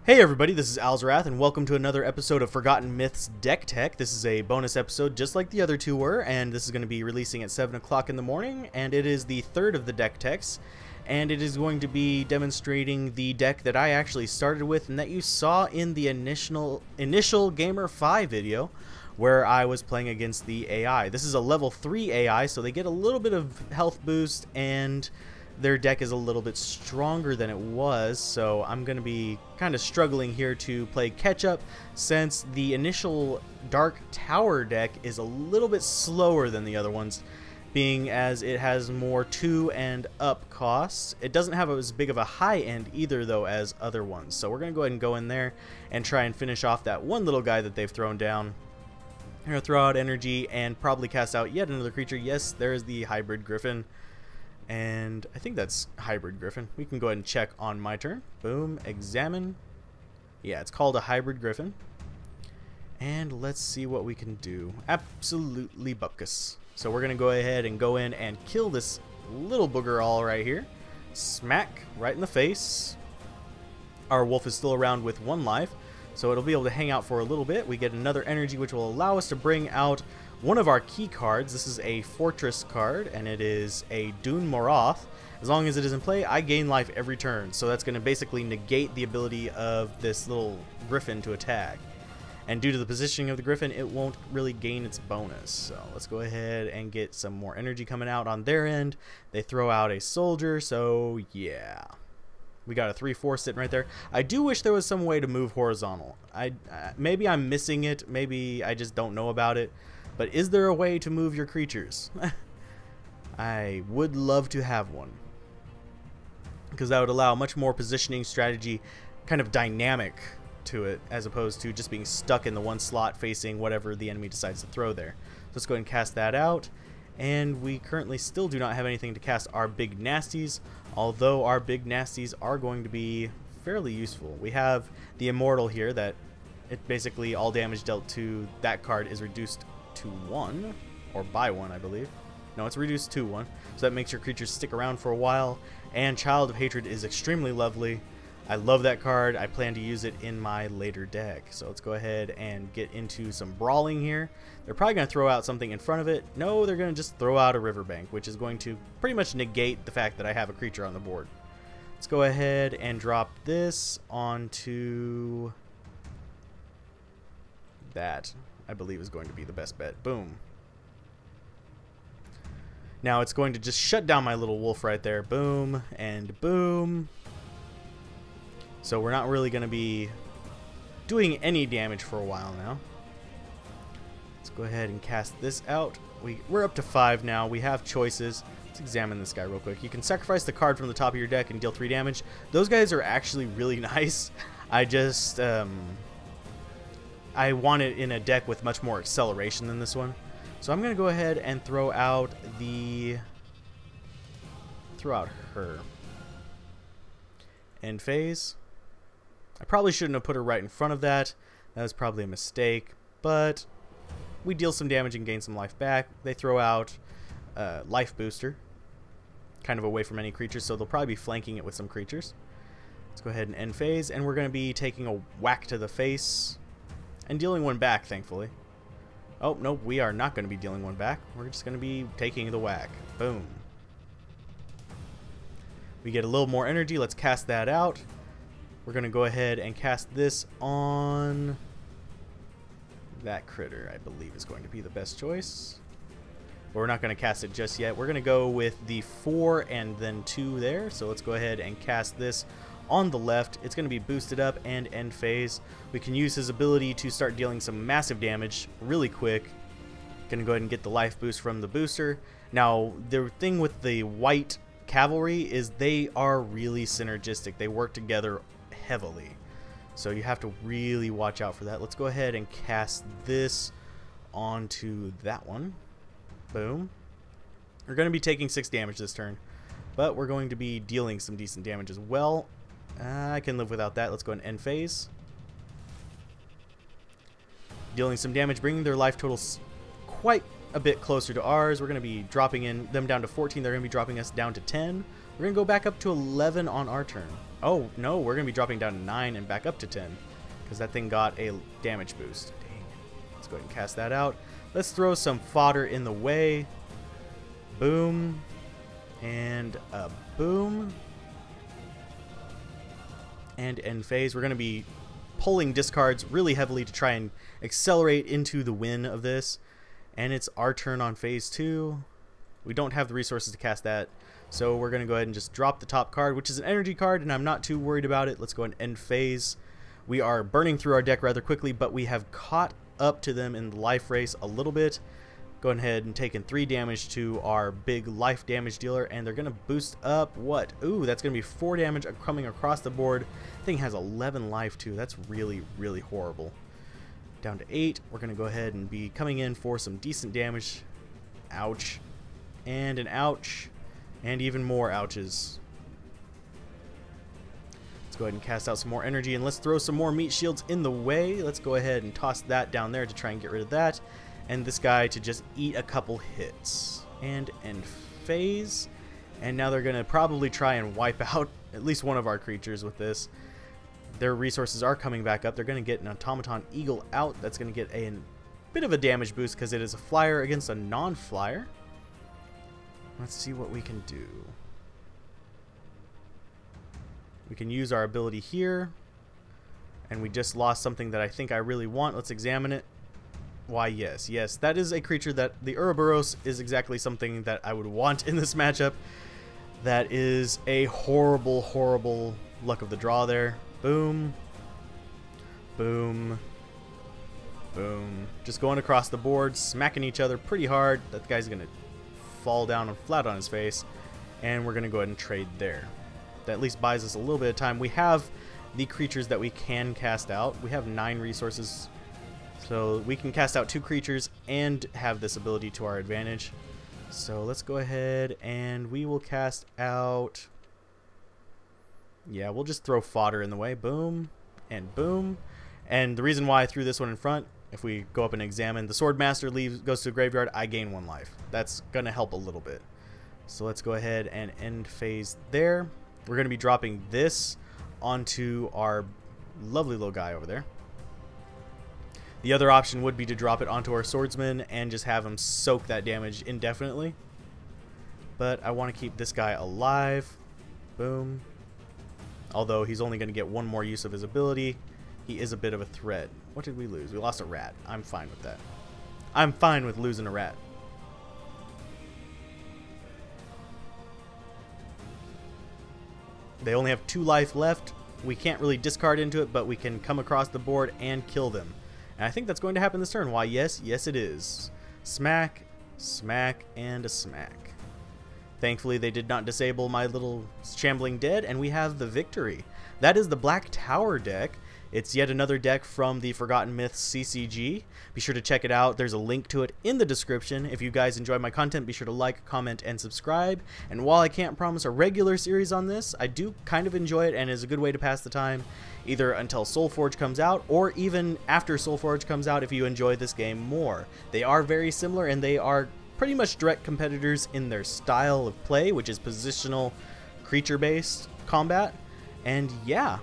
Hey everybody, this is Alzorath, and welcome to another episode of Forgotten Myths Deck Tech. This is a bonus episode just like the other two were, and this is going to be releasing at 7 o'clock in the morning, and it is the third of the deck techs, and it is going to be demonstrating the deck that I actually started with and that you saw in the initial Gamer 5 video, where I was playing against the AI. This is a level 3 AI, so they get a little bit of health boost, and their deck is a little bit stronger than it was, so I'm going to be kind of struggling here to play catch-up since the initial Dark Tower deck is a little bit slower than the other ones, being as it has more 2 and up costs. It doesn't have as big of a high end either, though, as other ones, so we're going to go ahead and go in there and try and finish off that one little guy that they've thrown down. I'm going to throw out energy and probably cast out yet another creature. Yes, there is the Hybrid Griffin. And I think that's Hybrid Griffin. We can go ahead and check on my turn. Boom, examine. Yeah, it's called a Hybrid Griffin. And let's see what we can do. Absolutely bupkis. So we're going to go ahead and go in and kill this little booger all right here. Smack, right in the face. Our wolf is still around with 1 life, so it'll be able to hang out for a little bit. We get another energy, which will allow us to bring out one of our key cards. This is a Fortress card, and it is a Dune Moroth. As long as it is in play, I gain life every turn, so that's going to basically negate the ability of this little Griffin to attack. And due to the positioning of the Griffin, it won't really gain its bonus. So let's go ahead and get some more energy coming out on their end. They throw out a soldier, so yeah. We got a 3/4 sitting right there. I do wish there was some way to move horizontal. Maybe I'm missing it, maybe I just don't know about it. But is there a way to move your creatures? I would love to have one, because that would allow much more positioning strategy, kind of dynamic to it, as opposed to just being stuck in the one slot facing whatever the enemy decides to throw there. So let's go ahead and cast that out. And we currently still do not have anything to cast our big nasties, although our big nasties are going to be fairly useful. We have the Immortal here that it basically all damage dealt to that card is reduced to 1, or by 1, I believe. No, it's reduced to 1, so that makes your creatures stick around for a while. And Child of Hatred is extremely lovely. I love that card. I plan to use it in my later deck. So let's go ahead and get into some brawling here. They're probably going to throw out something in front of it. No, they're going to just throw out a Riverbank, which is going to pretty much negate the fact that I have a creature on the board. Let's go ahead and drop this onto that. I believe is going to be the best bet. Boom. Now it's going to just shut down my little wolf right there. Boom and boom. So we're not really going to be doing any damage for a while now. Let's go ahead and cast this out. We're up to 5 now. We have choices. Let's examine this guy real quick. You can sacrifice the card from the top of your deck and deal 3 damage. Those guys are actually really nice. I just I want it in a deck with much more acceleration than this one. So I'm going to go ahead and throw out her. End phase. I probably shouldn't have put her right in front of that. That was probably a mistake, but we deal some damage and gain some life back. They throw out life booster, kind of away from any creatures, so they'll probably be flanking it with some creatures. Let's go ahead and end phase, and we're going to be taking a whack to the face and dealing 1 back, thankfully. Oh, no, we are not going to be dealing 1 back. We're just going to be taking the whack. Boom. We get a little more energy. Let's cast that out. We're going to go ahead and cast this on that critter, I believe is going to be the best choice. But we're not going to cast it just yet. We're going to go with the 4 and then 2 there. So let's go ahead and cast this on the left. It's going to be boosted up and end phase. We can use his ability to start dealing some massive damage really quick. Going to go ahead and get the life boost from the booster. Now, the thing with the white cavalry is they are really synergistic. They work together heavily. So you have to really watch out for that. Let's go ahead and cast this onto that one. Boom. We're going to be taking 6 damage this turn, but we're going to be dealing some decent damage as well. I can live without that. Let's go and end phase. Dealing some damage, bringing their life totals quite a bit closer to ours. We're going to be dropping them down to 14. They're going to be dropping us down to 10. We're going to go back up to 11 on our turn. Oh, no, we're going to be dropping down to 9 and back up to 10. Because that thing got a damage boost. Dang. Let's go ahead and cast that out. Let's throw some fodder in the way. Boom. And a boom. And end phase. We're going to be pulling discards really heavily to try and accelerate into the win of this. And it's our turn on phase 2. We don't have the resources to cast that. So we're going to go ahead and just drop the top card, which is an energy card, and I'm not too worried about it. Let's go ahead and end phase. We are burning through our deck rather quickly, but we have caught up to them in the life race a little bit. Going ahead and taking 3 damage to our big life damage dealer, and they're going to boost up what? Ooh, that's going to be 4 damage coming across the board. Thing has 11 life too. That's really, really horrible. Down to 8. We're going to go ahead and be coming in for some decent damage. Ouch. And an ouch. And even more ouches. Let's go ahead and cast out some more energy, and let's throw some more meat shields in the way. Let's go ahead and toss that down there to try and get rid of that. And this guy to just eat a couple hits. And end phase. And now they're going to probably try and wipe out at least one of our creatures with this. Their resources are coming back up. They're going to get an automaton eagle out. That's going to get a bit of a damage boost because it is a flyer against a non-flyer. Let's see what we can do. We can use our ability here. And we just lost something that I think I really want. Let's examine it. Why, yes. Yes, that is a creature that the Ouroboros is exactly something that I would want in this matchup. That is a horrible, horrible luck of the draw there. Boom. Boom. Boom. Just going across the board, smacking each other pretty hard. That guy's going to fall down and flat on his face, and we're going to go ahead and trade there. That at least buys us a little bit of time. We have the creatures that we can cast out. We have 9 resources, so we can cast out 2 creatures and have this ability to our advantage. So let's go ahead and we will cast out, yeah, we'll just throw fodder in the way. Boom and boom. And the reason why I threw this one in front, if we go up and examine, the Swordmaster goes to the graveyard, I gain 1 life. That's going to help a little bit. So let's go ahead and end phase there. We're going to be dropping this onto our lovely little guy over there. The other option would be to drop it onto our swordsman and just have him soak that damage indefinitely. But I want to keep this guy alive. Boom. Although he's only going to get 1 more use of his ability. He is a bit of a threat. What did we lose? We lost a rat. I'm fine with that. I'm fine with losing a rat. They only have 2 life left. We can't really discard into it, but we can come across the board and kill them. And I think that's going to happen this turn. Why, yes. Yes, it is. Smack, smack, and a smack. Thankfully, they did not disable my little shambling dead, and we have the victory. That is the Black Tower deck. It's yet another deck from the Forgotten Myths CCG. Be sure to check it out. There's a link to it in the description. If you guys enjoy my content, be sure to like, comment, and subscribe. And while I can't promise a regular series on this, I do kind of enjoy it and is a good way to pass the time, either until Soulforge comes out or even after Soulforge comes out if you enjoy this game more. They are very similar, and they are pretty much direct competitors in their style of play, which is positional, creature-based combat. And yeah,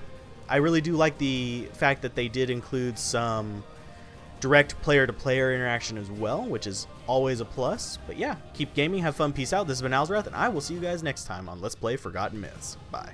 I really do like the fact that they did include some direct player-to-player interaction as well, which is always a plus. But yeah, keep gaming, have fun, peace out. This has been Alzorath, and I will see you guys next time on Let's Play Forgotten Myths. Bye.